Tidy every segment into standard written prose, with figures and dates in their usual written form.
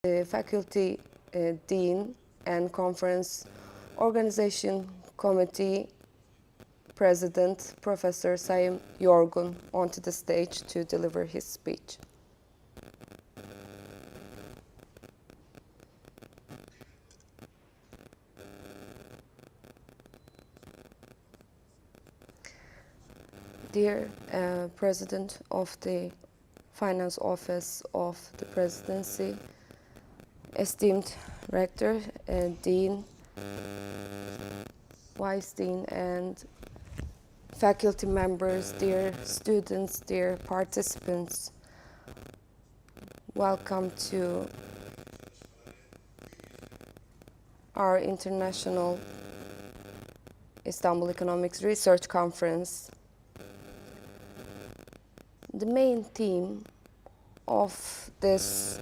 the faculty dean and conference organization committee president, Professor Sayım YORDUN, onto the stage to deliver his speech. Dear President of the Finance Office of the Presidency, esteemed Rector, Dean, Vice Dean, and faculty members, dear students, dear participants, welcome to our International Istanbul Economics Research Conference. The main theme of this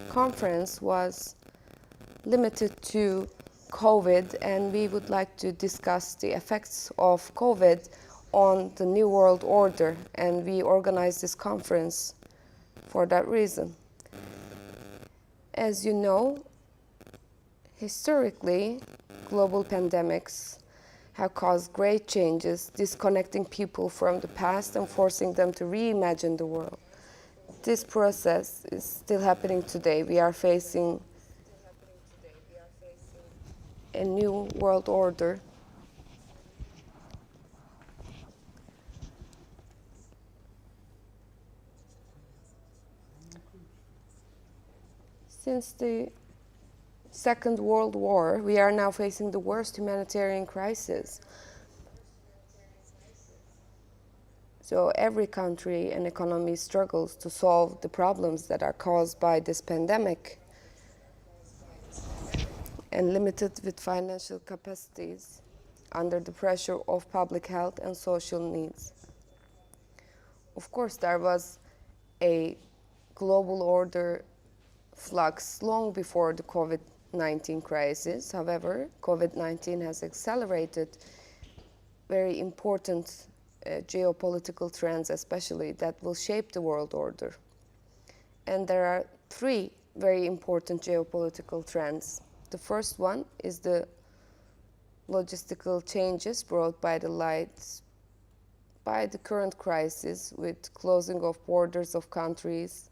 conference was limited to COVID, and we would like to discuss the effects of COVID on the New World Order, and we organized this conference for that reason. As you know, historically, global pandemics have caused great changes, disconnecting people from the past and forcing them to reimagine the world. This process is still happening today. We are facing a new world order. Since the Second World War, we are now facing the worst humanitarian crisis. So every country and economy struggles to solve the problems that are caused by this pandemic. And limited with financial capacities under the pressure of public health and social needs. Of course, there was a global order flux long before the COVID-19 crisis. However, COVID-19 has accelerated very important geopolitical trends, especially that will shape the world order. And there are three very important geopolitical trends. The first one is the logistical changes brought by the current crisis with closing of borders of countries.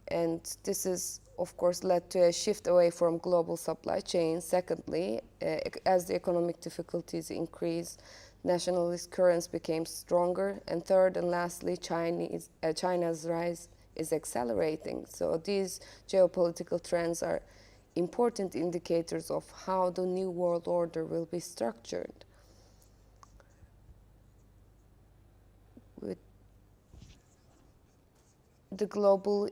And this is, of course, led to a shift away from global supply chains. Secondly, as the economic difficulties increase, nationalist currents became stronger. And third and lastly, China's rise is accelerating. So these geopolitical trends are important indicators of how the new world order will be structured. With the global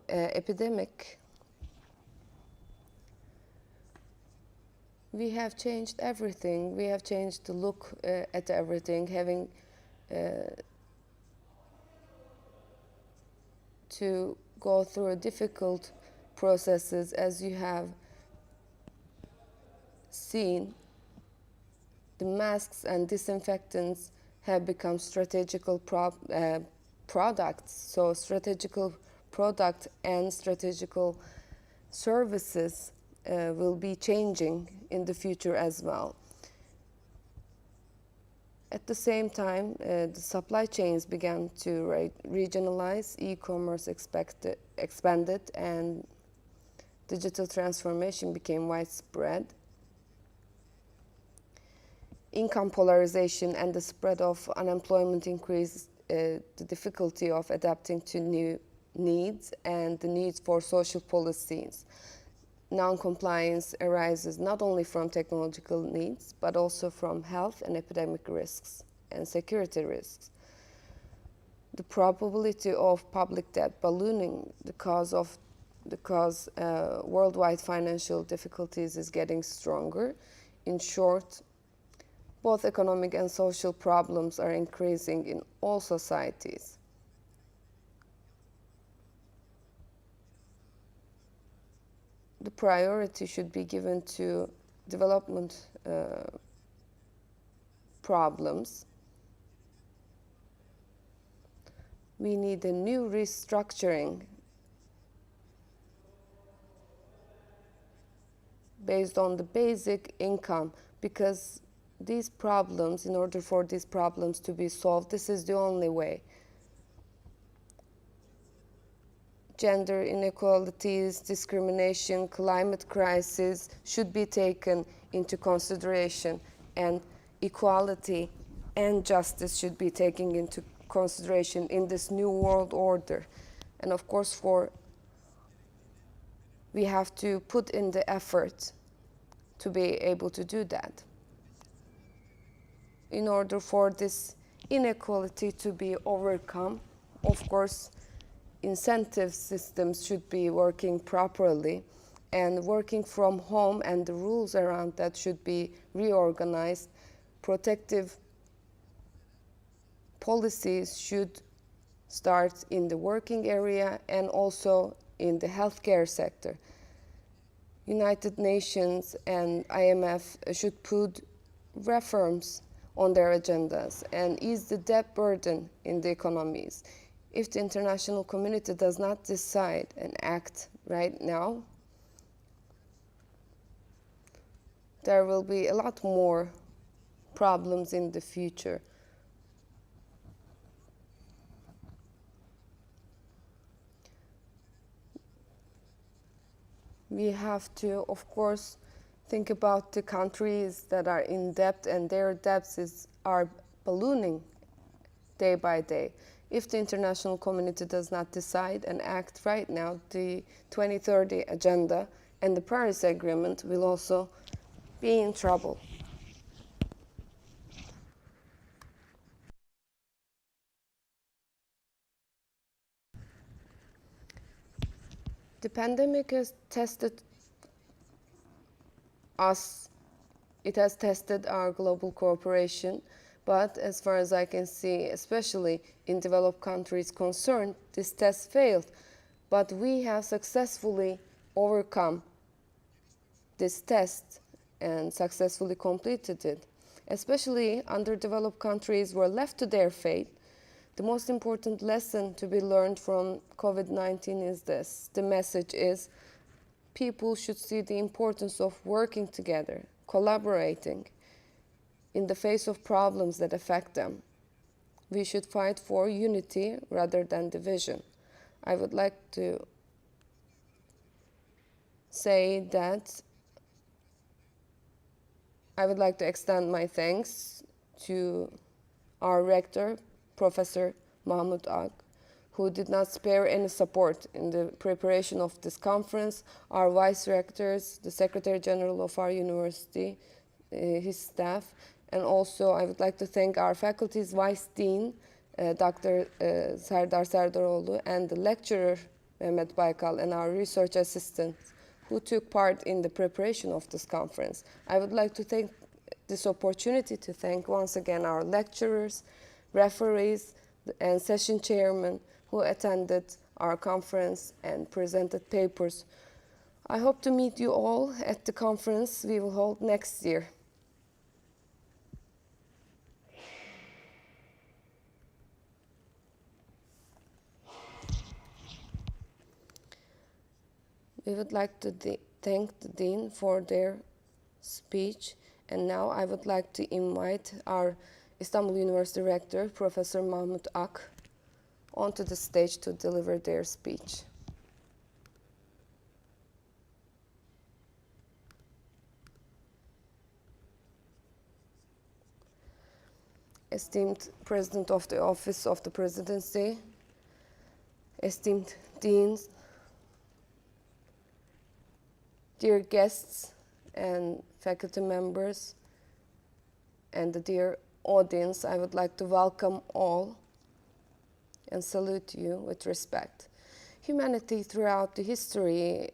epidemic, we have changed everything. We have changed the look at everything, having to go through difficult processes. As you have seen, the masks and disinfectants have become strategical products. So strategical product and strategical services will be changing in the future as well. At the same time, the supply chains began to regionalize, e-commerce expanded, and digital transformation became widespread. Income polarization and the spread of unemployment increased the difficulty of adapting to new needs and the needs for social policies. Non-compliance arises not only from technological needs, but also from health and epidemic risks and security risks. The probability of public debt ballooning because worldwide financial difficulties is getting stronger. In short, both economic and social problems are increasing in all societies. The priority should be given to development problems. We need a new restructuring based on the basic income, because these problems, in order for these problems to be solved, this is the only way. Gender inequalities, discrimination, climate crisis should be taken into consideration, and equality and justice should be taken into consideration in this new world order. And of course, we have to put in the effort to be able to do that. In order for this inequality to be overcome, of course, incentive systems should be working properly, and working from home and the rules around that should be reorganized. Protective policies should start in the working area and also in the healthcare sector. United Nations and IMF should put reforms on their agendas and ease the debt burden in the economies. If the international community does not decide and act right now, there will be a lot more problems in the future. We have to, of course, think about the countries that are in debt, and their debts are ballooning day by day. If the international community does not decide and act right now, the 2030 agenda and the Paris Agreement will also be in trouble. The pandemic has tested us. It has tested our global cooperation, but as far as I can see, especially in developed countries concerned, this test failed. But we have successfully overcome this test and successfully completed it. Especially underdeveloped countries were left to their fate. The most important lesson to be learned from COVID-19 is this. The message is people should see the importance of working together, collaborating in the face of problems that affect them. We should fight for unity rather than division. I would like to say that I would like to extend my thanks to our rector, Professor Mahmut, who did not spare any support in the preparation of this conference, our vice rectors, the Secretary General of our university, his staff, and also I would like to thank our faculty's vice dean, Dr. Serdar Serdaroğlu, and the lecturer, Mehmet Baykal, and our research assistants who took part in the preparation of this conference. I would like to take this opportunity to thank once again our lecturers, referees, and session chairmen who attended our conference and presented papers. I hope to meet you all at the conference we will hold next year. We would like to thank the Dean for their speech, and now I would like to invite our Istanbul University Rector, Professor Mahmut onto the stage to deliver their speech. Esteemed President of the Office of the Presidency, esteemed Deans, dear guests and faculty members, and the dear audience, I would like to welcome all and salute you with respect. Humanity throughout the history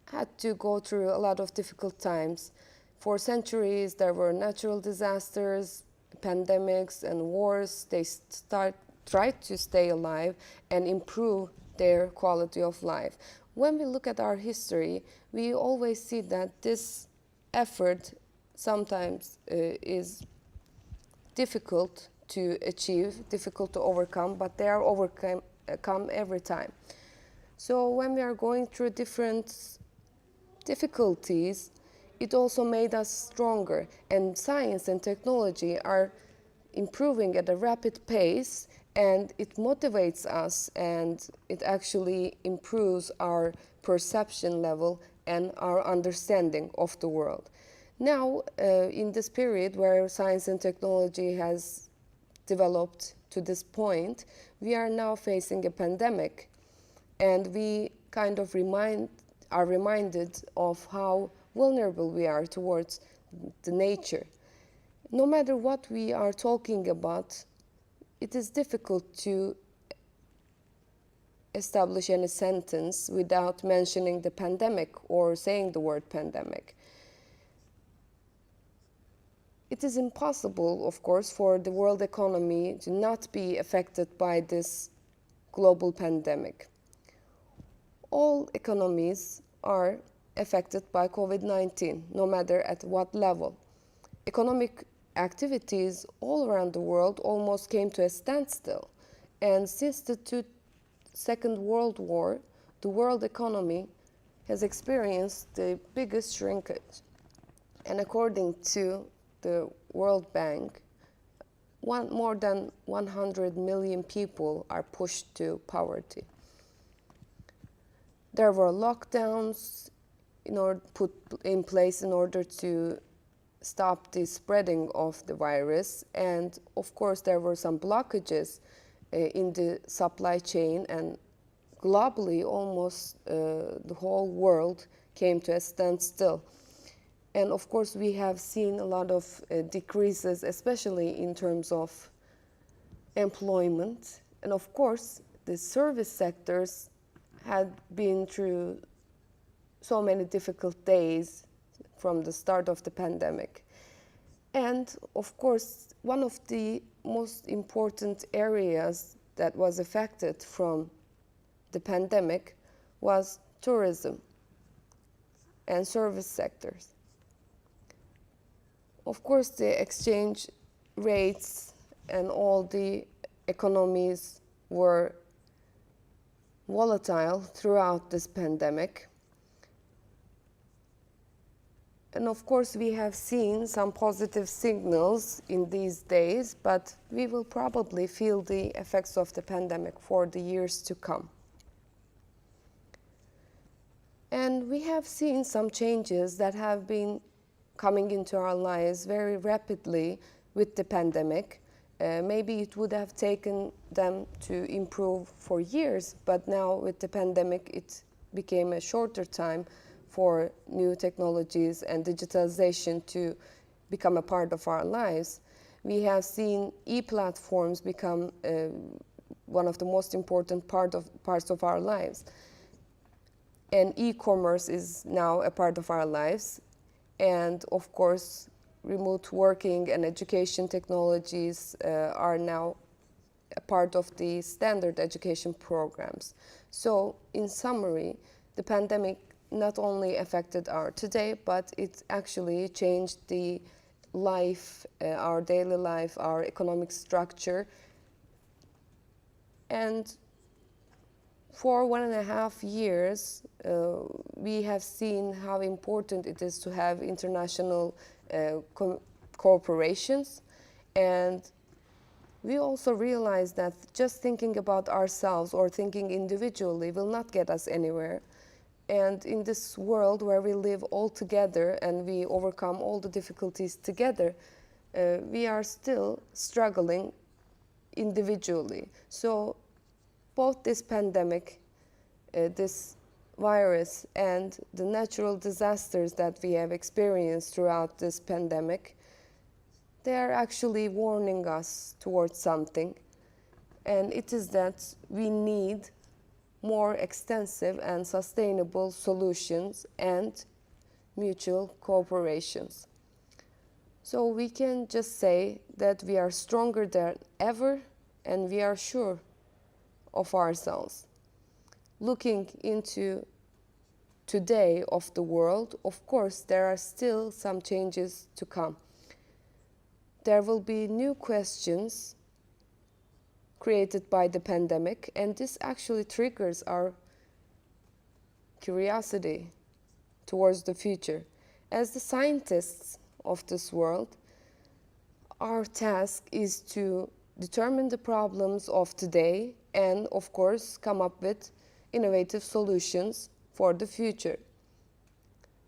had to go through a lot of difficult times. For centuries, there were natural disasters, pandemics, and wars. They tried to stay alive and improve their quality of life. When we look at our history, we always see that this effort sometimes is difficult to achieve, difficult to overcome, but they are overcome every time. So when we are going through different difficulties, it also made us stronger, and science and technology are improving at a rapid pace, and it motivates us, and it actually improves our perception level and our understanding of the world. Now, in this period where science and technology has developed to this point, we are now facing a pandemic, and we kind of are reminded of how vulnerable we are towards the nature. No matter what we are talking about, it is difficult to establish any sentence without mentioning the pandemic or saying the word pandemic. It is impossible, of course, for the world economy to not be affected by this global pandemic. All economies are affected by COVID-19, no matter at what level. Economic activities all around the world almost came to a standstill. And since the Second World War, the world economy has experienced the biggest shrinkage. And according to the World Bank, more than 100 million people are pushed to poverty. There were lockdowns put in place in order to stop the spreading of the virus, and of course there were some blockages in the supply chain, and globally almost the whole world came to a standstill. And of course we have seen a lot of decreases, especially in terms of employment, and of course the service sectors had been through so many difficult days from the start of the pandemic. And of course, one of the most important areas that was affected from the pandemic was tourism and service sectors. Of course, the exchange rates and all the economies were volatile throughout this pandemic. And of course, we have seen some positive signals in these days, but we will probably feel the effects of the pandemic for the years to come. And we have seen some changes that have been coming into our lives very rapidly with the pandemic. Maybe it would have taken them to improve for years, but now with the pandemic, it became a shorter time for new technologies and digitalization to become a part of our lives. We have seen e-platforms become one of the most important parts of our lives. And e-commerce is now a part of our lives. And of course, remote working and education technologies are now a part of the standard education programs. So in summary, the pandemic not only affected our today, but it actually changed the life, our daily life, our economic structure. And for 1.5 years, we have seen how important it is to have international cooperations. And we also realized that just thinking about ourselves or thinking individually will not get us anywhere. And in this world where we live all together and we overcome all the difficulties together, we are still struggling individually. So both this pandemic, this virus, and the natural disasters that we have experienced throughout this pandemic, they are actually warning us towards something. And it is that we need more extensive and sustainable solutions and mutual cooperations. So we can just say that we are stronger than ever and we are sure of ourselves. Looking into today of the world, of course, there are still some changes to come. There will be new questions created by the pandemic, and this actually triggers our curiosity towards the future. as the scientists of this world, our task is to determine the problems of today and, of course, come up with innovative solutions for the future.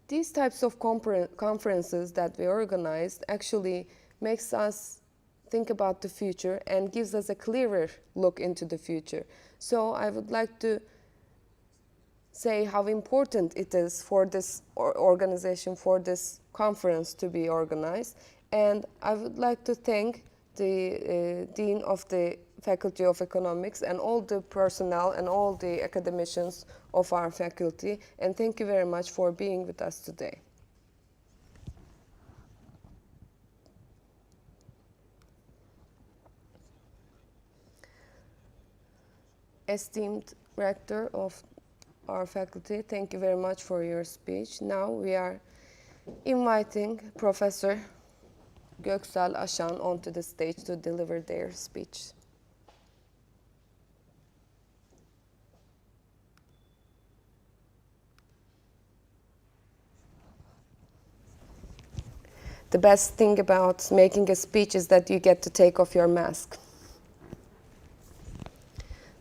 These types of conferences that we organized actually makes us think about the future and gives us a clearer look into the future. So I would like to say how important it is for this organization, for this conference to be organized. And I would like to thank the Dean of the Faculty of Economics and all the personnel and all the academicians of our faculty. And thank you very much for being with us today. Esteemed Rector of our faculty, thank you very much for your speech. Now we are inviting Professor Göksel AŞAN onto the stage to deliver their speech. The best thing about making a speech is that you get to take off your mask.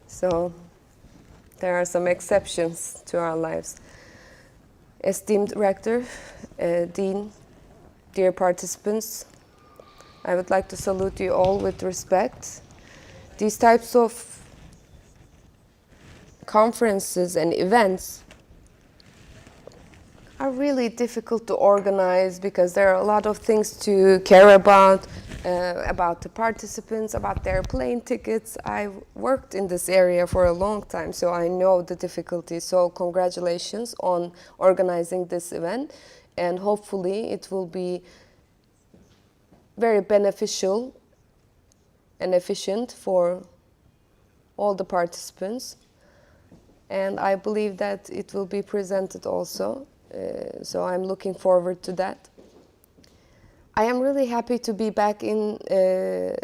So there are some exceptions to our lives. Esteemed Rector, Dean, dear participants, I would like to salute you all with respect. These types of conferences and events are really difficult to organize because there are a lot of things to care about the participants, about their plane tickets. I've worked in this area for a long time, so I know the difficulty. So congratulations on organizing this event, and hopefully it will be very beneficial and efficient for all the participants. And I believe that it will be presented also, so I'm looking forward to that. I am really happy to be back in the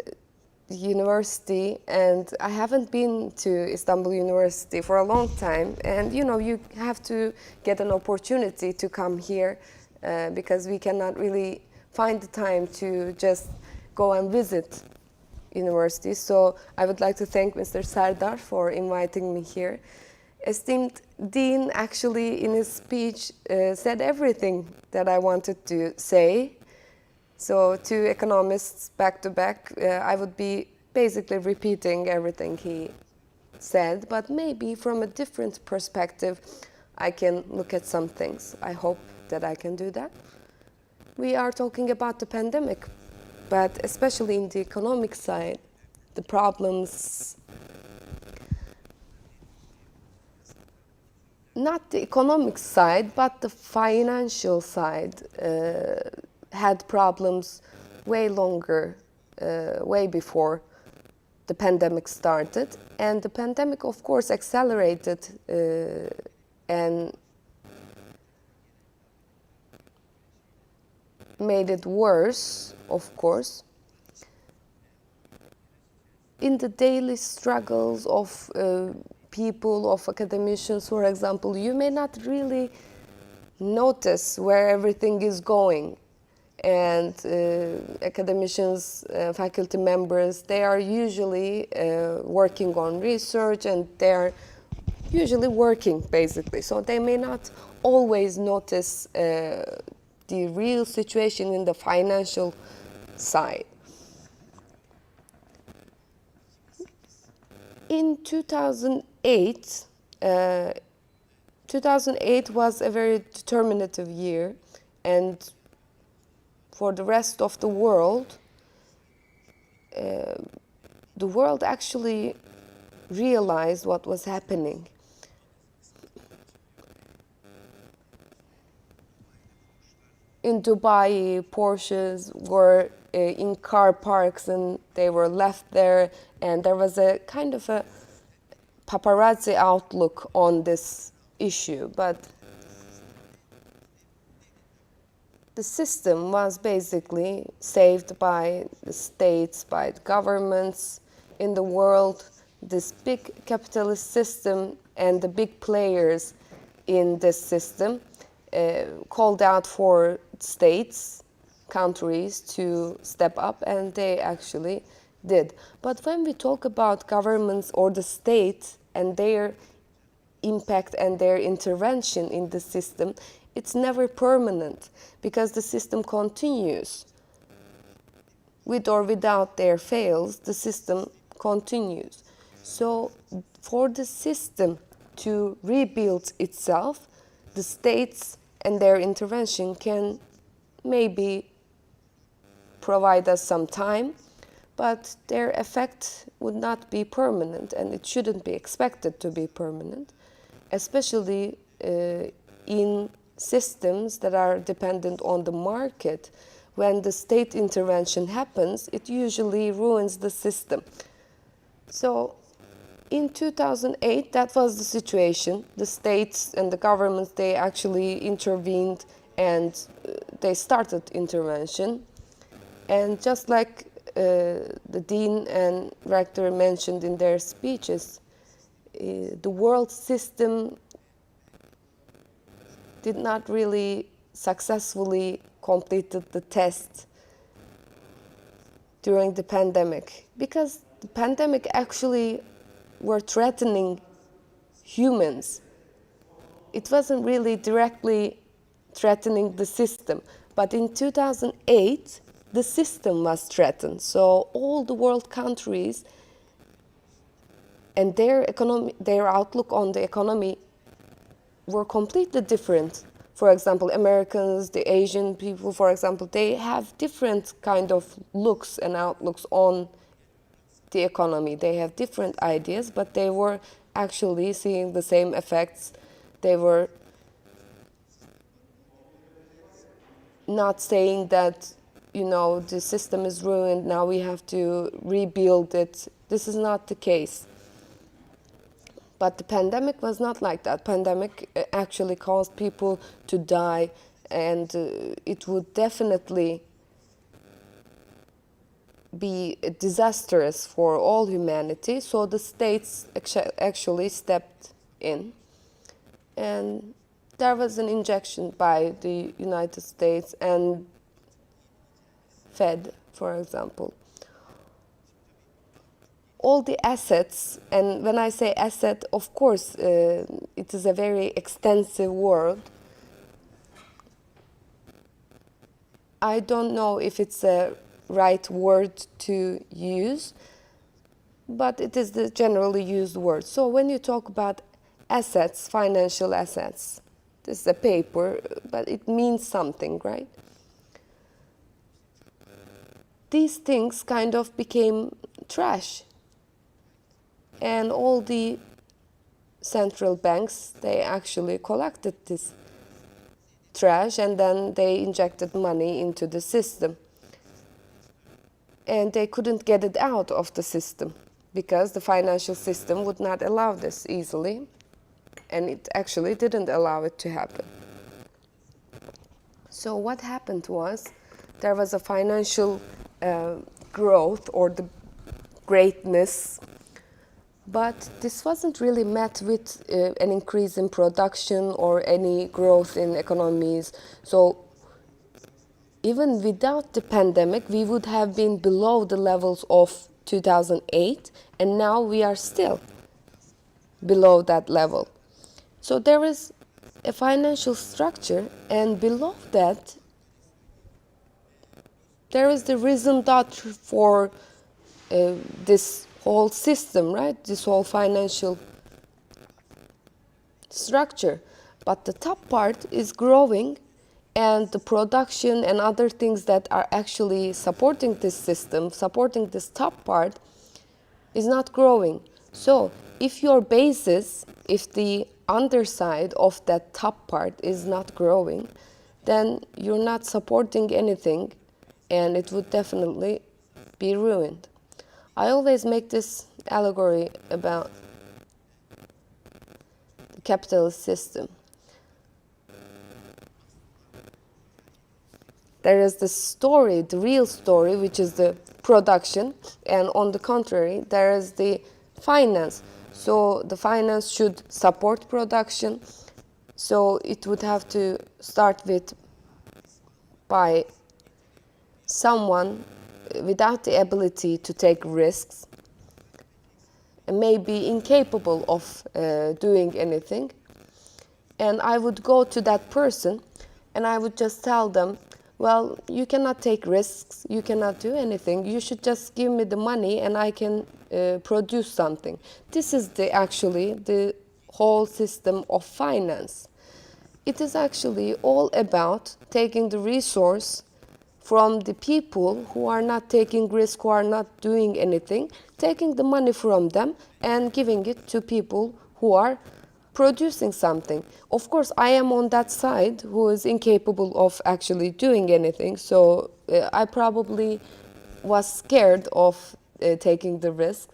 university, and I haven't been to Istanbul University for a long time. And you know, you have to get an opportunity to come here because we cannot really find the time to just go and visit universities. So I would like to thank Mr. Serdar for inviting me here. Esteemed Dean actually in his speech said everything that I wanted to say. So two economists back to back, I would be basically repeating everything he said, but maybe from a different perspective, I can look at some things. I hope that I can do that. We are talking about the pandemic, but especially in the economic side, the problems, not the economic side, but the financial side had problems way longer, way before the pandemic started. And the pandemic, of course, accelerated and made it worse, of course. In the daily struggles of people, of academicians, for example, you may not really notice where everything is going. And academicians, faculty members, they are usually working on research, and they're usually working, basically. So they may not always notice the real situation in the financial side. In 2008, 2008 was a very determinative year, and for the rest of the world actually realized what was happening. In Dubai, Porsches were in car parks and they were left there, and there was a kind of a paparazzi outlook on this issue, but the system was basically saved by the states, by the governments in the world, this big capitalist system and the big players in this system. called out for states, countries to step up, and they actually did. But when we talk about governments or the state and their impact and their intervention in the system, it's never permanent because the system continues. With or without their fails, the system continues. So for the system to rebuild itself, the states and their intervention can maybe provide us some time, but their effect would not be permanent, and it shouldn't be expected to be permanent, especially in systems that are dependent on the market. When the state intervention happens, it usually ruins the system. So in 2008, that was the situation. The states and the governments, they actually intervened and they started intervention. And just like the dean and rector mentioned in their speeches, the world system did not really successfully completed the test during the pandemic, because the pandemic actually were threatening humans. It wasn't really directly threatening the system, but in 2008 the system was threatened. So all the world countries and their outlook on the economy were completely different. For example, Americans, the Asian people, for example, they have different kind of looks and outlooks on the economy. They have different ideas, but they were actually seeing the same effects. They were not saying that, you know, the system is ruined, now we have to rebuild it. This is not the case. But the pandemic was not like that. Pandemic actually caused people to die, and it would definitely be disastrous for all humanity. So the states actually stepped in, and there was an injection by the United States and Fed, for example. All the assets, and when I say asset, of course, it is a very extensive word. I don't know if it's a right word to use, but it is the generally used word. So when you talk about assets, financial assets, this is a paper, but it means something, right? These things kind of became trash. And all the central banks, they actually collected this trash and then they injected money into the system. And they couldn't get it out of the system because the financial system would not allow this easily. And it actually didn't allow it to happen. So what happened was there was a financial growth or the greatness. But this wasn't really met with an increase in production or any growth in economies. So even without the pandemic, we would have been below the levels of 2008, and now we are still below that level. So there is a financial structure, and below that, there is the reason that for this whole system, right? This whole financial structure. But the top part is growing, and the production and other things that are actually supporting this system, supporting this top part, is not growing. So if your basis, if the underside of that top part is not growing, then you're not supporting anything, and it would definitely be ruined. I always make this allegory about the capitalist system. There is the story, the real story, which is the production, and on the contrary, there is the finance. So the finance should support production, So it would have to start with by someone without the ability to take risks, and maybe incapable of doing anything. And I would go to that person and I would just tell them, well, you cannot take risks, you cannot do anything, you should just give me the money and I can produce something. This is actually the whole system of finance. It is actually all about taking the resource from the people who are not taking risk, who are not doing anything, taking the money from them and giving it to people who are producing something. Of course, I am on that side who is incapable of actually doing anything, so I probably was scared of taking the risk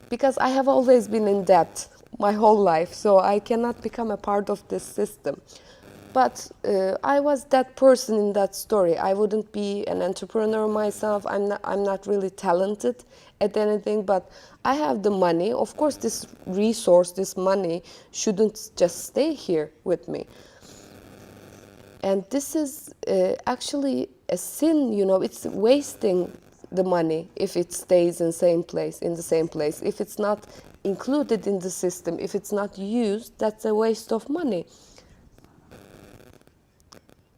because I have always been in debt my whole life, so I cannot become a part of this system. But I was that person in that story. I wouldn't be an entrepreneur myself. I'm not really talented at anything, but I have the money. Of course, this resource, this money, shouldn't just stay here with me. And this is actually a sin, you know, it's wasting the money if it stays in the same place. If it's not included in the system, if it's not used, that's a waste of money.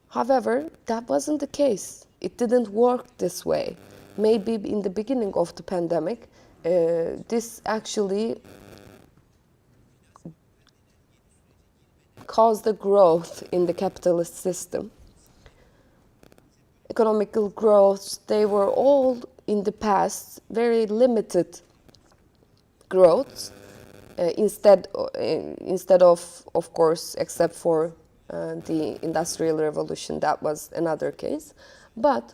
However, that wasn't the case. It didn't work this way. Maybe in the beginning of the pandemic, this actually caused a growth in the capitalist system. Economical growths, they were all in the past very limited growths, instead of course, except for the Industrial Revolution, that was another case. But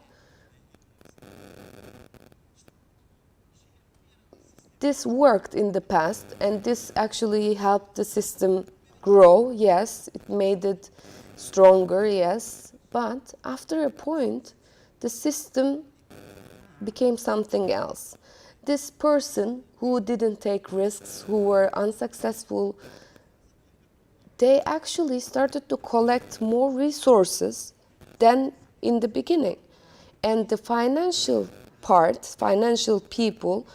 this worked in the past, and this actually helped the system grow, yes, it made it stronger, yes, but after a point, the system became something else. This person who didn't take risks, who were unsuccessful, they actually started to collect more resources than in the beginning. And the financial part, financial people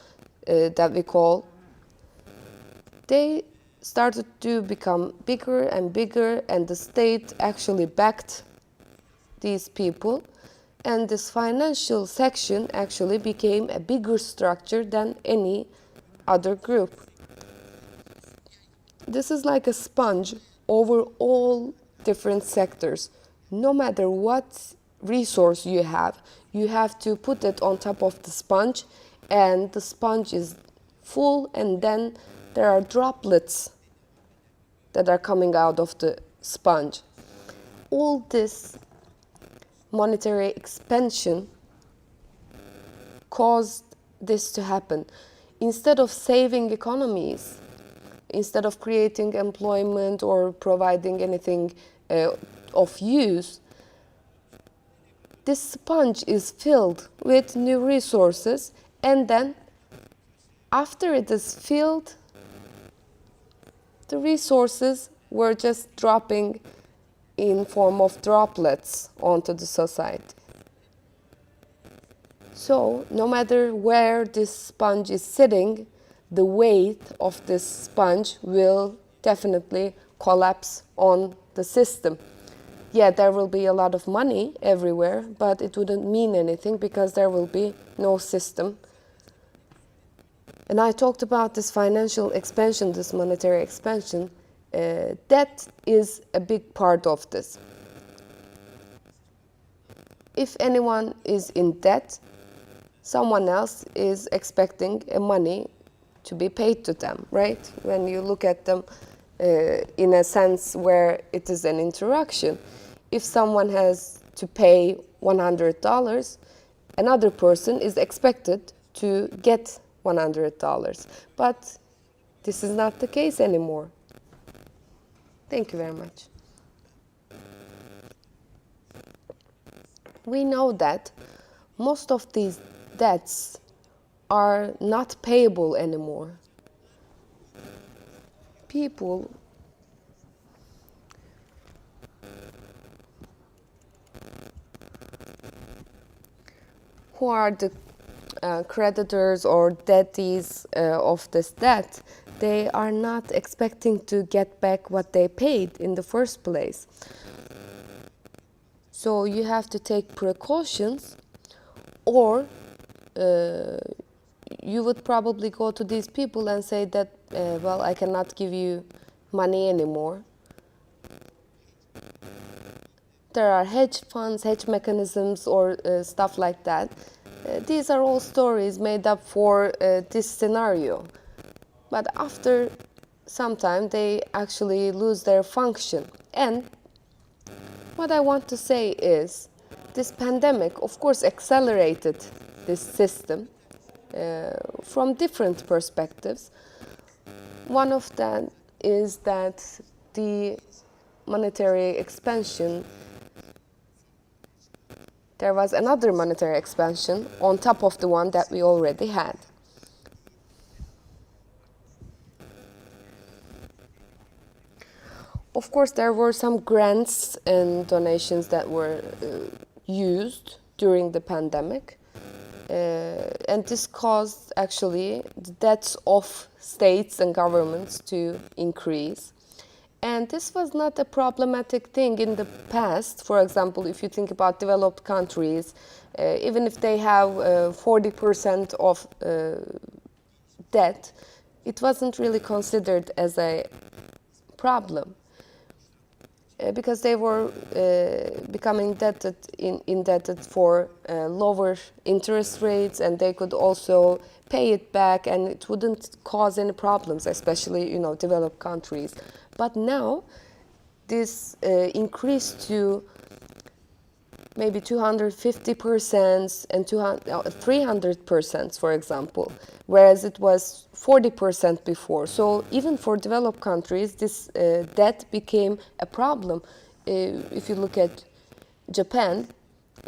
that we call, they started to become bigger and bigger, and the state actually backed these people. And this financial section actually became a bigger structure than any other group. This is like a sponge over all different sectors. No matter what resource you have to put it on top of the sponge, and the sponge is full, and then there are droplets that are coming out of the sponge. All this monetary expansion caused this to happen. Instead of saving economies, instead of creating employment or providing anything of use, this sponge is filled with new resources, and then after it is filled, the resources were just dropping in form of droplets onto the society. So no matter where this sponge is sitting, the weight of this sponge will definitely collapse on the system. Yeah, there will be a lot of money everywhere, but it wouldn't mean anything because there will be no system. And I talked about this financial expansion, this monetary expansion. Debt is a big part of this. If anyone is in debt, someone else is expecting money to be paid to them, right? When you look at them in a sense where it is an interaction. If someone has to pay $100, another person is expected to get $100. But this is not the case anymore. Thank you very much. We know that most of these debts are not payable anymore. People who are the creditors or debtees of this debt, they are not expecting to get back what they paid in the first place. So you have to take precautions, or you would probably go to these people and say that, well, I cannot give you money anymore. There are hedge funds, hedge mechanisms, or stuff like that. These are all stories made up for this scenario. But after some time, they actually lose their function. And what I want to say is, this pandemic, of course, accelerated this system from different perspectives. One of them is that the monetary expansion, there was another monetary expansion on top of the one that we already had. Of course, there were some grants and donations that were used during the pandemic. And this caused actually the debts of states and governments to increase. And this was not a problematic thing in the past. For example, if you think about developed countries, even if they have 40% of debt, it wasn't really considered as a problem. Because they were becoming indebted for lower interest rates, and they could also pay it back, and it wouldn't cause any problems, especially developed countries. But now this increased to maybe 250% and 300%, for example, whereas it was 40% before. So even for developed countries, this debt became a problem. If you look at Japan,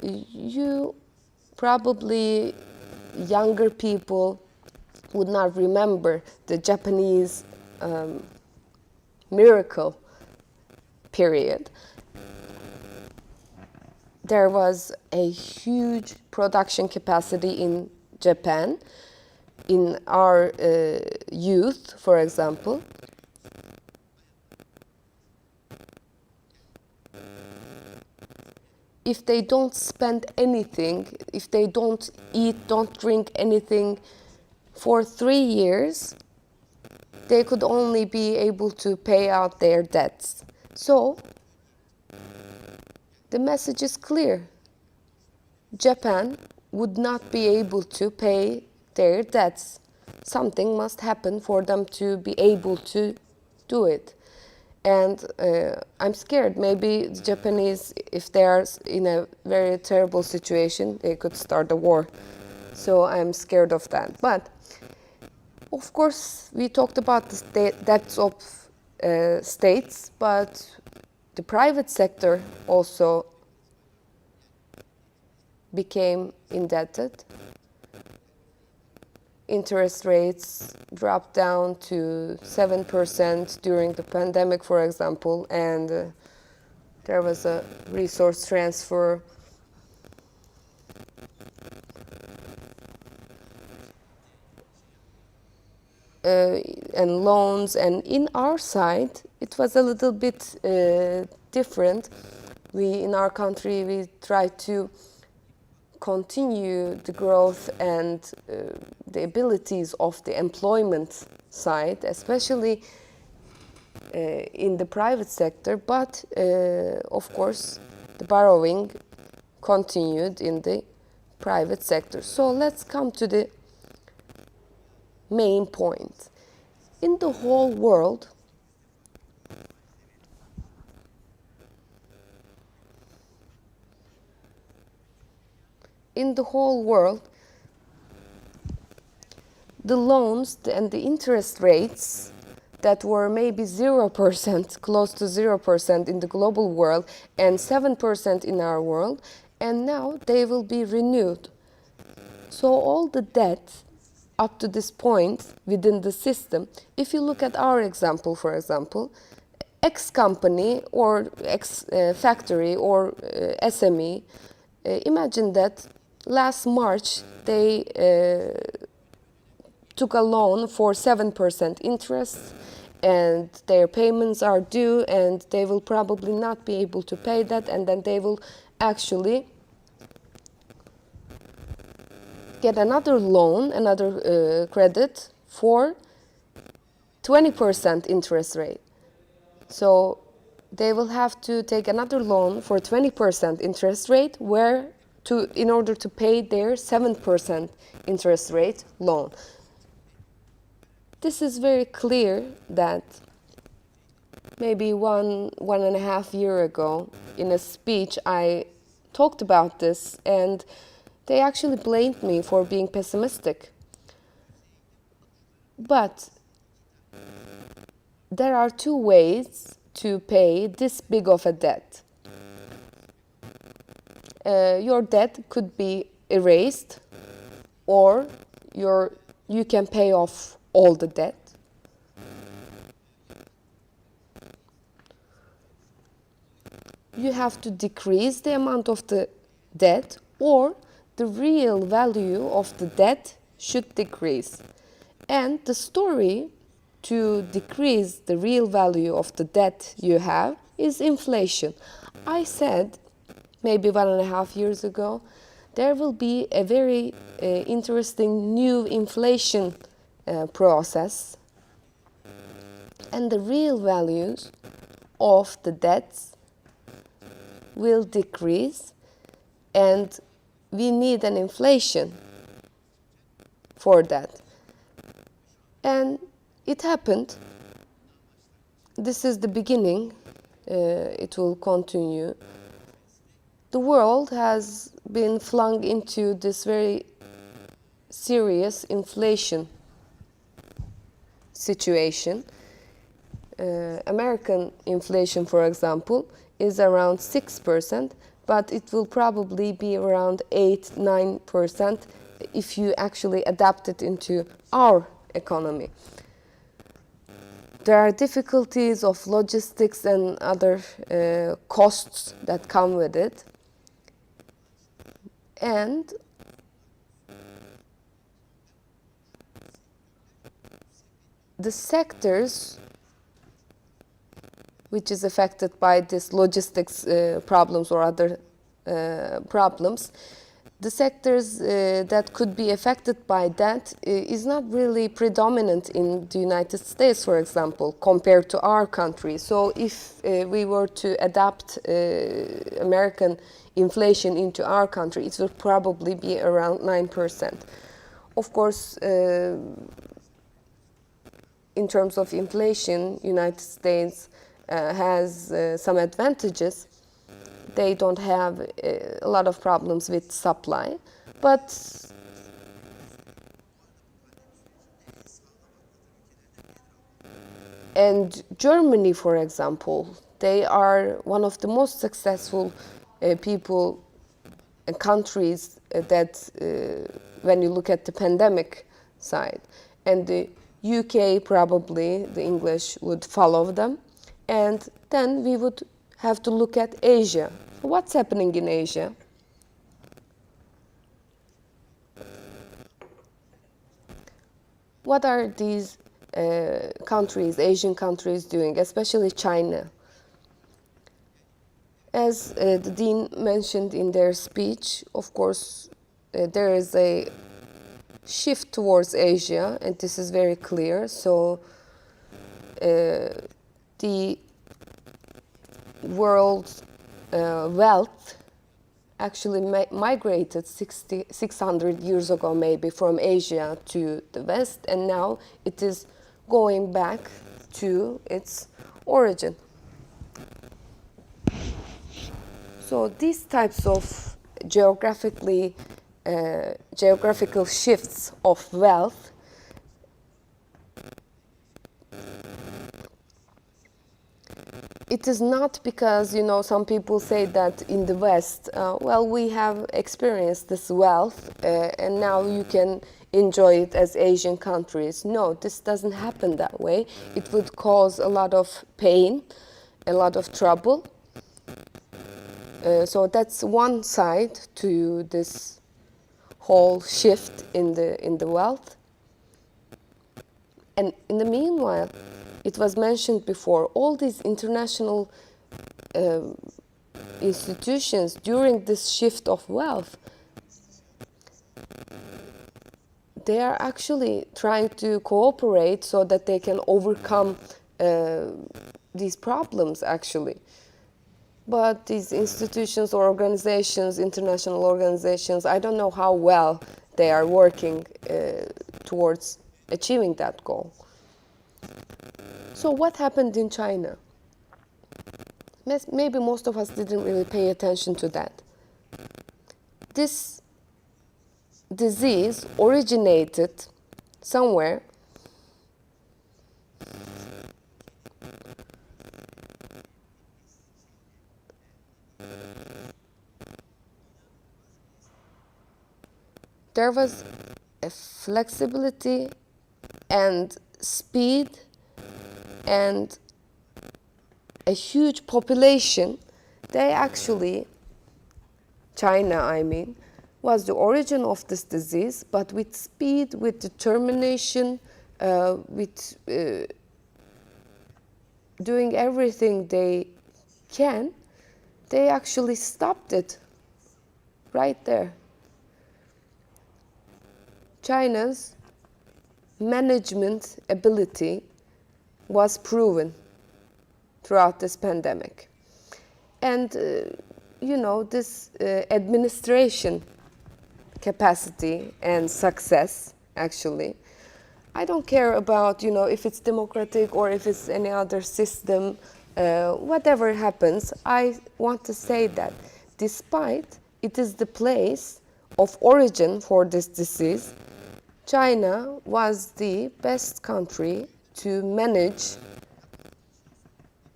you probably, younger people would not remember the Japanese miracle period. There was a huge production capacity in Japan, in our youth, for example. If they don't spend anything, if they don't eat, don't drink anything for 3 years, they could only be able to pay out their debts. So, the message is clear. Japan would not be able to pay their debts. Something must happen for them to be able to do it. And I'm scared. Maybe the Japanese, if they are in a very terrible situation, they could start a war. So I'm scared of that. But, of course, we talked about the debts of states, but the private sector also became indebted. Interest rates dropped down to 7% during the pandemic, for example, and there was a resource transfer. And loans, and in our side, it was a little bit different. In our country, we tried to continue the growth and the abilities of the employment side, especially in the private sector, but of course, the borrowing continued in the private sector. So let's come to the main point. In the whole world, the loans and the interest rates that were maybe 0%, close to 0% in the global world, and 7% in our world, and now they will be renewed. So all the debt up to this point within the system, if you look at our example, for example, X company or X factory or SME, imagine that last March, they took a loan for 7% interest, and their payments are due, and they will probably not be able to pay that, and then they will actually get another loan, another credit for 20% interest rate. So they will have to take another loan for 20% interest rate in order to pay their 7% interest rate loan. This is very clear that maybe one and a half year ago in a speech I talked about this, and they actually blamed me for being pessimistic. But there are two ways to pay this big of a debt. Your debt could be erased, or you can pay off all the debt. You have to decrease the amount of the debt, or the real value of the debt should decrease. And the story to decrease the real value of the debt you have is inflation. I said maybe 1.5 years ago, there will be a very interesting new inflation process, and the real values of the debts will decrease, and we need an inflation for that. And it happened. This is the beginning. It will continue. The world has been flung into this very serious inflation situation. American inflation, for example, is around 6%, but it will probably be around 8-9% if you actually adapt it into our economy. There are difficulties of logistics and other costs that come with it. And the sectors which is affected by this logistics problems or other problems, the sectors that could be affected by that is not really predominant in the United States, for example, compared to our country. So if we were to adapt American inflation into our country, it will probably be around 9%. Of course, in terms of inflation, United States has some advantages. They don't have a lot of problems with supply, but and Germany, for example, they are one of the most successful people and countries that when you look at the pandemic side, and the UK probably the English would follow them, and then we would have to look at Asia. What's happening in Asia? What are these countries, Asian countries, doing, especially China? As the Dean mentioned in their speech, of course, there is a shift towards Asia, and this is very clear. So the world's wealth actually migrated 600 years ago, maybe, from Asia to the West, and now it is going back to its origin. So these types of geographical shifts of wealth it is not because, some people say that in the West, well, we have experienced this wealth and now you can enjoy it as Asian countries. No, this doesn't happen that way. It would cause a lot of pain, a lot of trouble. So that's one side to this whole shift in the wealth. And in the meanwhile, it was mentioned before, all these international institutions during this shift of wealth, they are actually trying to cooperate so that they can overcome these problems, actually. But these institutions or organizations, international organizations, I don't know how well they are working towards achieving that goal. So what happened in China? Maybe most of us didn't really pay attention to that. This disease originated somewhere there was a flexibility and speed and a huge population. They actually, China I mean, was the origin of this disease, but with speed, with determination, with doing everything they can, they actually stopped it right there. China's management ability was proven throughout this pandemic. And, you know, this administration capacity and success, actually, I don't care about, you know, if it's democratic or if it's any other system, whatever happens, I want to say that despite it is the place of origin for this disease, China was the best country to manage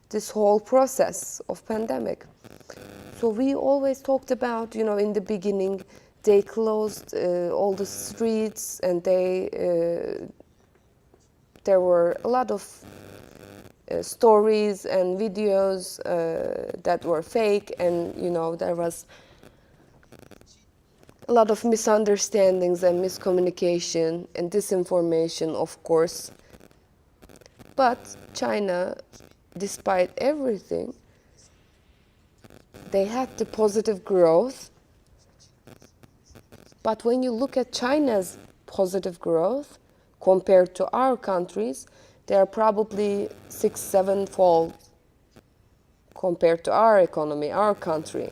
this whole process of pandemic. So we always talked about, you know, in the beginning, they closed all the streets and there were a lot of stories and videos that were fake, and, you know, there was a lot of misunderstandings and miscommunication and disinformation, of course. But China, despite everything, they had the positive growth. But when you look at China's positive growth compared to our countries, they are probably 6-7-fold compared to our economy, our country.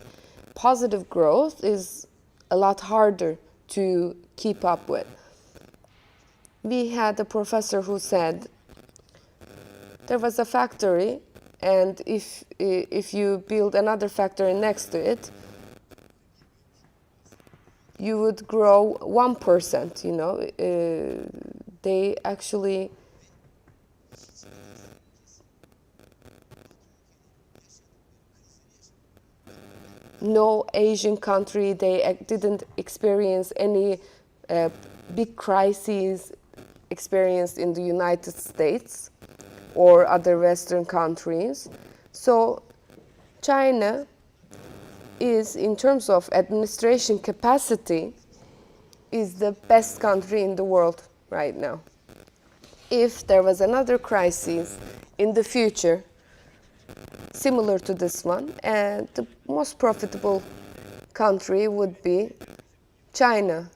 Positive growth is a lot harder to keep up with. We had a professor who said there was a factory, and if you build another factory next to it, you would grow 1%, you know. They actually no Asian country, they didn't experience any big crises experienced in the United States or other Western countries. So China is, in terms of administration capacity, is the best country in the world right now. If there was another crisis in the future, similar to this one, and the most profitable country would be China.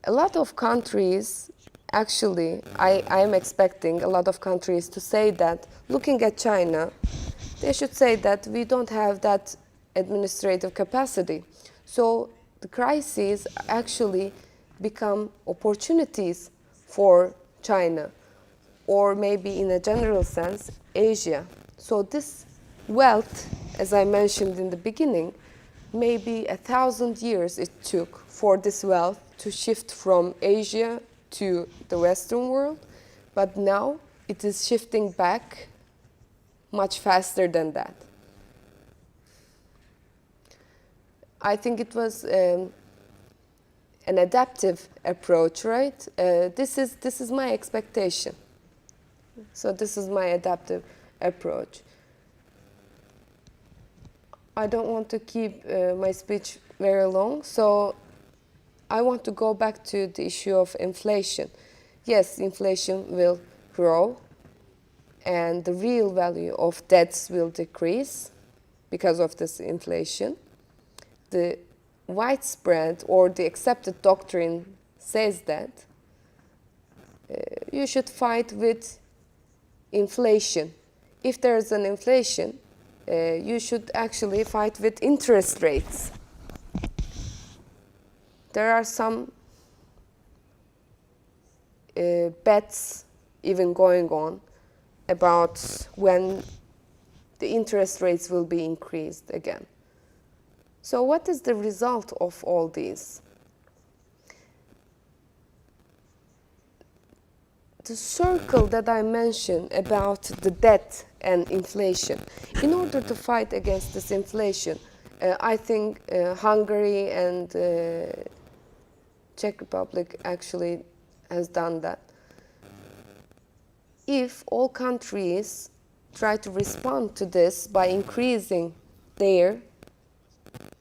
A lot of countries, actually, I am expecting a lot of countries to say that, looking at China, they should say that we don't have that administrative capacity. So the crises actually become opportunities for China, or maybe in a general sense, Asia. So this wealth, as I mentioned in the beginning, maybe 1,000 years it took for this wealth to shift from Asia to the Western world, but now it is shifting back much faster than that. I think it was an adaptive approach, right? This is my expectation. So this is my adaptive approach. I don't want to keep my speech very long, so I want to go back to the issue of inflation. Yes, inflation will grow, and the real value of debts will decrease because of this inflation. The widespread or the accepted doctrine says that you should fight with inflation. If there is an inflation, you should actually fight with interest rates. There are some bets even going on about when the interest rates will be increased again. So what is the result of all these? The circle that I mentioned about the debt and inflation. In order to fight against this inflation, I think Hungary and Czech Republic actually has done that. If all countries try to respond to this by increasing their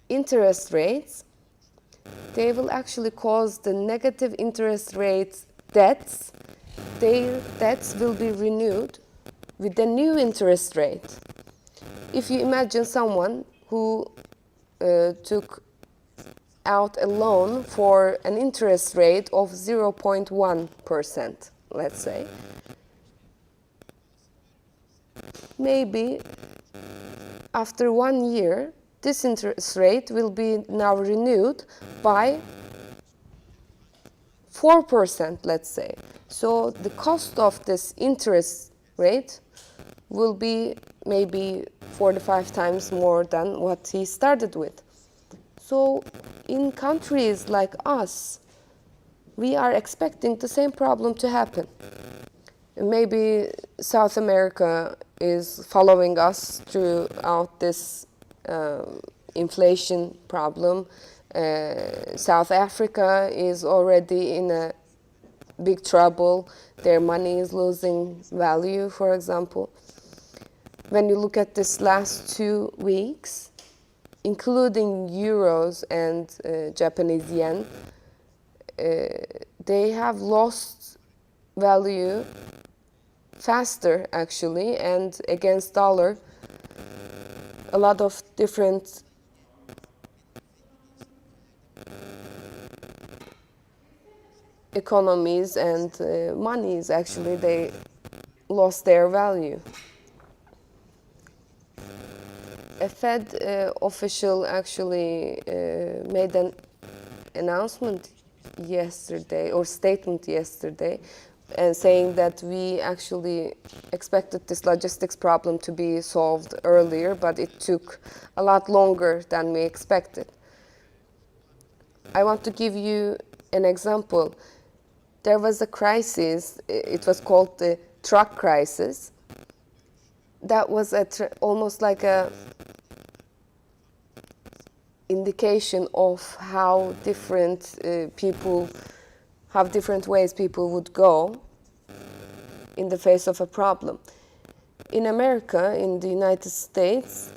interest rates, they will actually cause the negative interest rate debts. Their debts will be renewed with a new interest rate. If you imagine someone who took out a loan for an interest rate of 0.1%, let's say, maybe after 1 year, this interest rate will be now renewed by 4%, let's say. So the cost of this interest rate will be maybe 45 times more than what he started with. So in countries like us, we are expecting the same problem to happen. Maybe South America is following us throughout this inflation problem. South Africa is already in a big trouble. Their money is losing value, for example. When you look at this last 2 weeks, including euros and Japanese yen, they have lost value faster, actually, and against dollar, a lot of different economies and monies, actually, they lost their value. A Fed official actually made an announcement yesterday, or statement yesterday, and saying that we actually expected this logistics problem to be solved earlier, but it took a lot longer than we expected. I want to give you an example. There was a crisis, it was called the truck crisis. That was almost like a indication of how different different ways people would go in the face of a problem. In America, in the United States,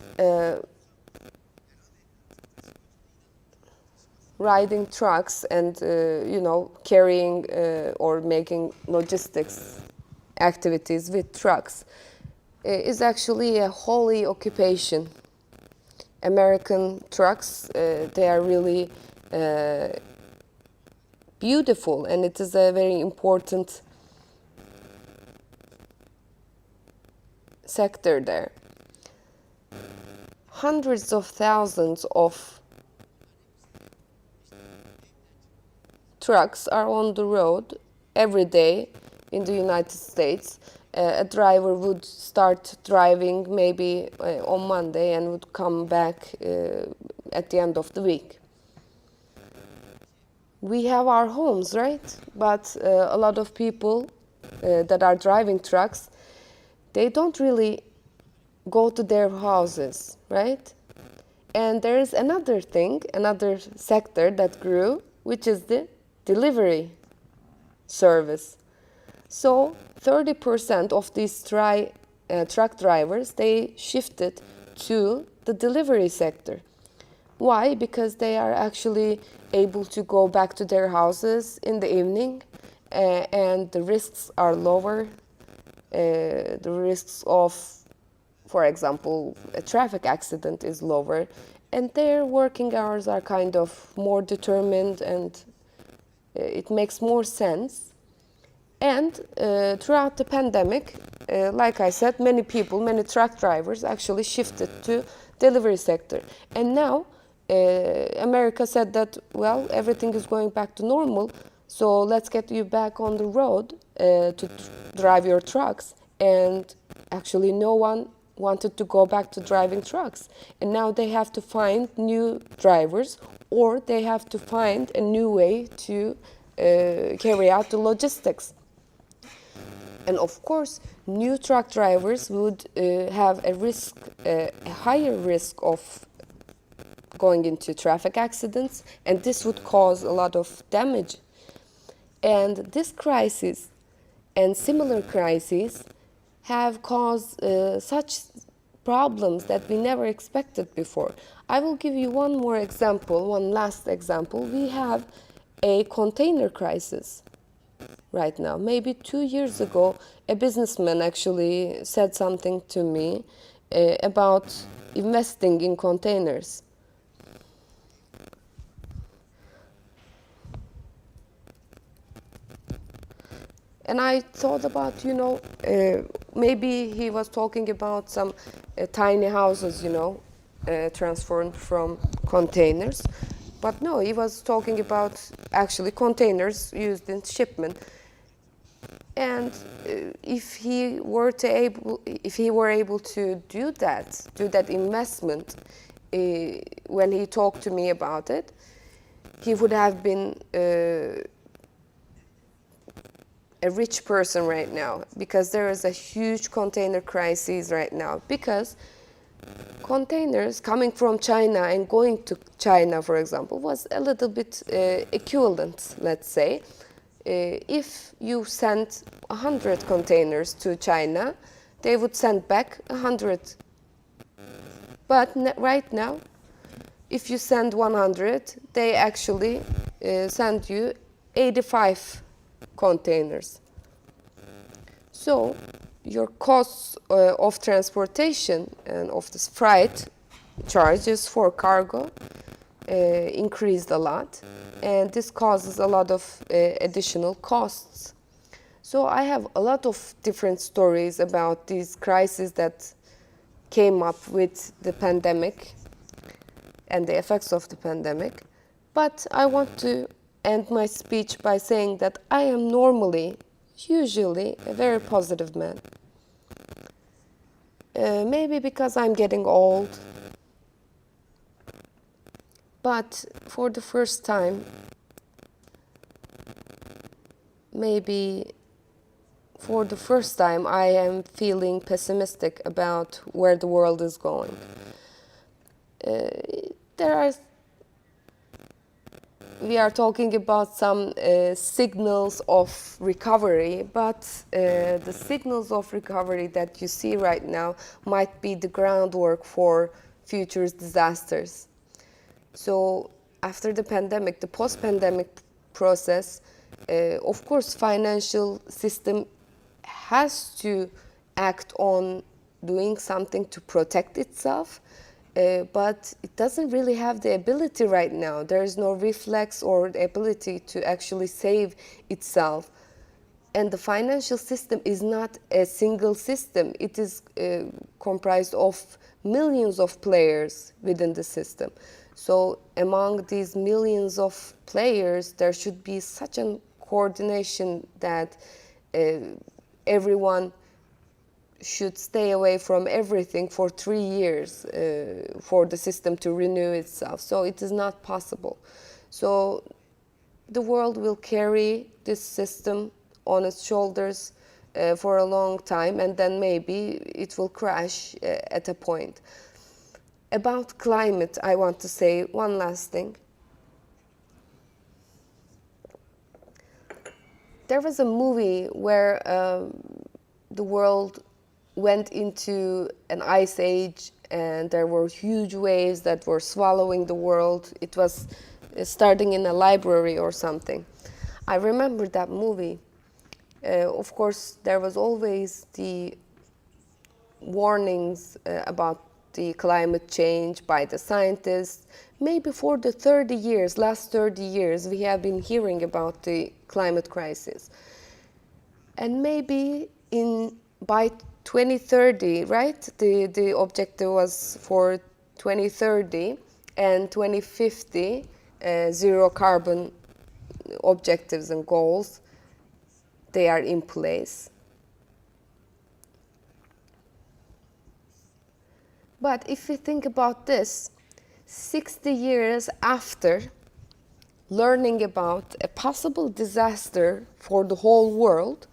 riding trucks and carrying or making logistics activities with trucks is actually a holy occupation. American trucks, they are really beautiful, and it is a very important sector there. Hundreds of thousands of trucks are on the road every day in the United States. A driver would start driving maybe on Monday and would come back at the end of the week. We have our homes, right? But a lot of people that are driving trucks, they don't really go to their houses, right? And there is another thing, another sector that grew, which is the delivery service. So 30% of these truck drivers, they shifted to the delivery sector. Why? Because they are actually able to go back to their houses in the evening, and the risks are lower. The risks of, for example, a traffic accident is lower, and their working hours are kind of more determined, and it makes more sense. And throughout the pandemic, like I said, many people, many truck drivers actually shifted to delivery sector. And now America said that, well, everything is going back to normal, so let's get you back on the road to drive your trucks. And actually no one wanted to go back to driving trucks. And now they have to find new drivers, or they have to find a new way to carry out the logistics. And of course, new truck drivers would have a higher risk of going into traffic accidents, and this would cause a lot of damage. And this crisis and similar crises have caused such problems that we never expected before. I will give you one more example, one last example. We have a container crisis right now. Maybe 2 years ago, a businessman actually said something to me about investing in containers. And I thought about, maybe he was talking about some tiny houses, transformed from containers. But no, he was talking about actually containers used in shipment. And if he were able to do that investment, when he talked to me about it, he would have been a rich person right now, because there is a huge container crisis right now, because containers coming from China and going to China, for example, was a little bit equivalent, let's say. If you sent 100 containers to China, they would send back 100. But right now, if you send 100, they actually send you 85 containers. So your costs of transportation and of this freight charges for cargo increased a lot, and this causes a lot of additional costs. So I have a lot of different stories about these crises that came up with the pandemic and the effects of the pandemic. But I want to end my speech by saying that I am usually, a very positive man. Maybe because I'm getting old, but for the first time, I am feeling pessimistic about where the world is going. We are talking about some signals of recovery, but the signals of recovery that you see right now might be the groundwork for future disasters. So after the pandemic, the post-pandemic process, of course, financial system has to act on doing something to protect itself, but it doesn't really have the ability right now. There is no reflex or the ability to actually save itself. And the financial system is not a single system. It is comprised of millions of players within the system. So among these millions of players, there should be such a coordination that everyone should stay away from everything for 3 years for the system to renew itself. So it is not possible. So the world will carry this system on its shoulders for a long time, and then maybe it will crash at a point. About climate, I want to say one last thing. There was a movie where the world went into an ice age and there were huge waves that were swallowing the world. It was starting in a library or something. I remember that movie. Of course, there was always the warnings about the climate change by the scientists. Maybe for the last 30 years, we have been hearing about the climate crisis. And maybe by 2030, right? The objective was for 2030 and 2050, zero carbon objectives and goals, they are in place. But if we think about this, 60 years after learning about a possible disaster for the whole world,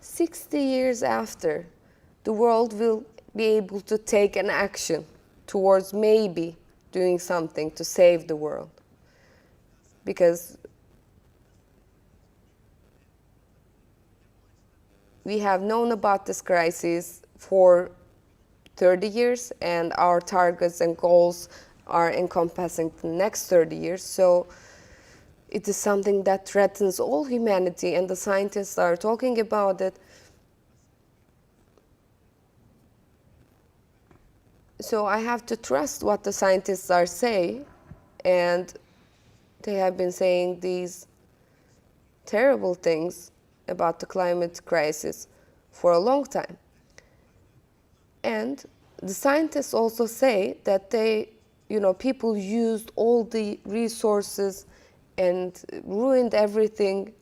60 years after, the world will be able to take an action towards maybe doing something to save the world. Because we have known about this crisis for 30 years, and our targets and goals are encompassing the next 30 years. So it is something that threatens all humanity, and the scientists are talking about it. So I have to trust what the scientists are saying, and they have been saying these terrible things about the climate crisis for a long time. And the scientists also say that people used all the resources and ruined everything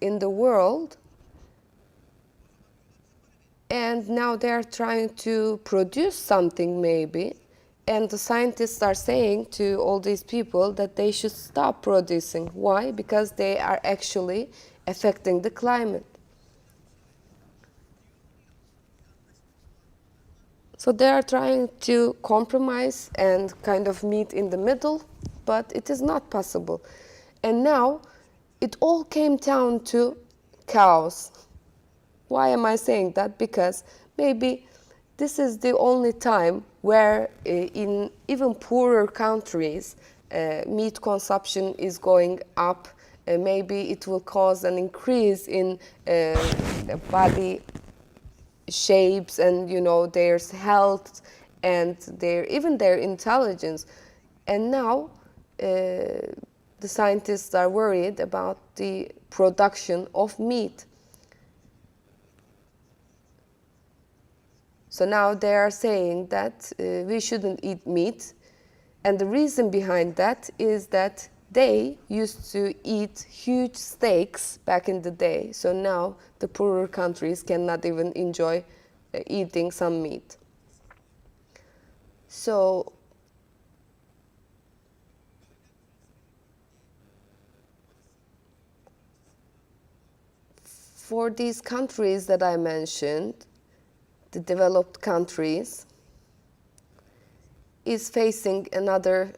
in the world. And now they are trying to produce something maybe. And the scientists are saying to all these people that they should stop producing. Why? Because they are actually affecting the climate. So they are trying to compromise and kind of meet in the middle, but it is not possible. And now it all came down to chaos. Why am I saying that? Because maybe this is the only time where in even poorer countries, meat consumption is going up. Maybe it will cause an increase in body shapes and their health and even their intelligence. And now the scientists are worried about the production of meat. So now they are saying that we shouldn't eat meat, and the reason behind that is that they used to eat huge steaks back in the day, so now the poorer countries cannot even enjoy eating some meat. So for these countries that I mentioned, the developed countries, is facing another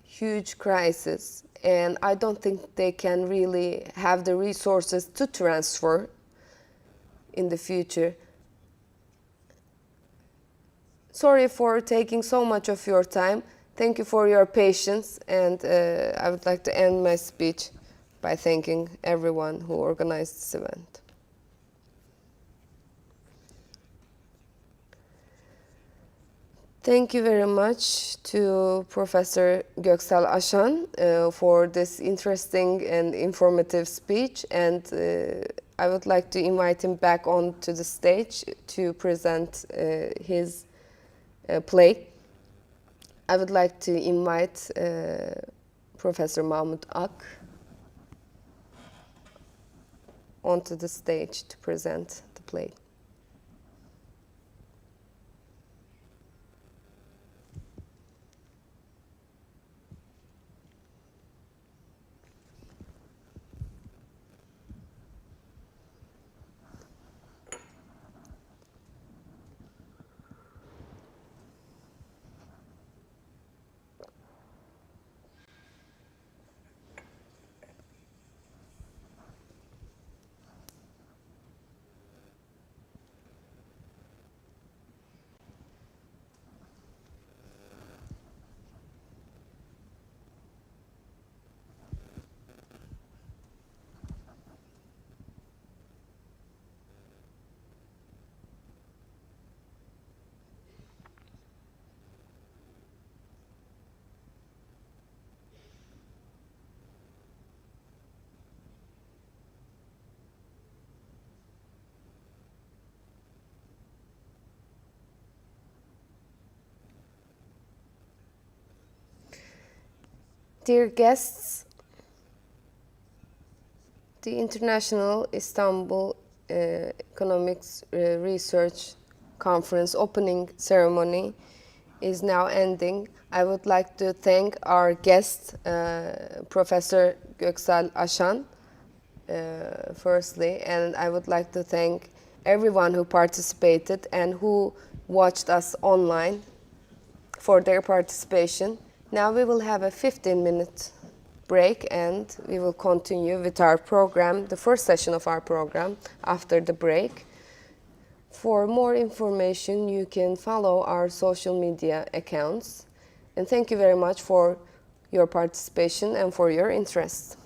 huge crisis, and I don't think they can really have the resources to transfer in the future. Sorry for taking so much of your time. Thank you for your patience, and I would like to end my speech by thanking everyone who organized this event. Thank you very much to Professor Göksel AŞAN for this interesting and informative speech, and I would like to invite him back onto the stage to present his play. I would like to invite Professor Mahmut onto the stage to present the play. Dear guests, the International Istanbul Economics Research Conference opening ceremony is now ending. I would like to thank our guest, Professor Göksel AŞAN, firstly, and I would like to thank everyone who participated and who watched us online for their participation. Now we will have a 15-minute break and we will continue with our program, the first session of our program after the break. For more information, you can follow our social media accounts. And thank you very much for your participation and for your interest.